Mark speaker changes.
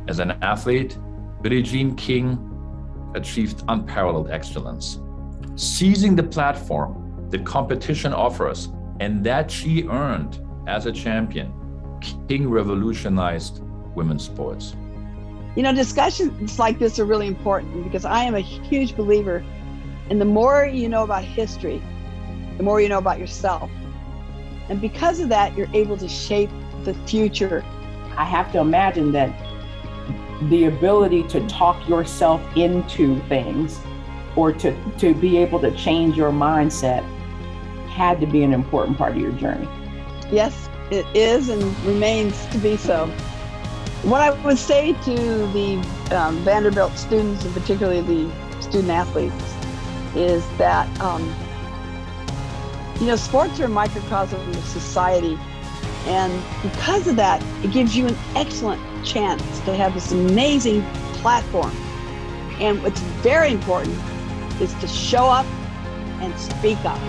Speaker 1: As an athlete, Billie Jean King achieved unparalleled excellence, seizing the platform that competition offers and that she earned as a champion. King revolutionized women's sports.
Speaker 2: You know, discussions like this are really important because I am a huge believer in the more you know about history, the more you know about yourself. And because of that, you're able to shape the future.
Speaker 3: I have to imagine that the ability to talk yourself into things or to be able to change your mindset had to be an important part of your journey.
Speaker 2: Yes, it is and remains to be so. What I would say to the Vanderbilt students, and particularly the student athletes, is that sports are a microcosm of society, and because of that, it gives you an excellent chance to have this amazing platform. And what's very important is to show up and speak up.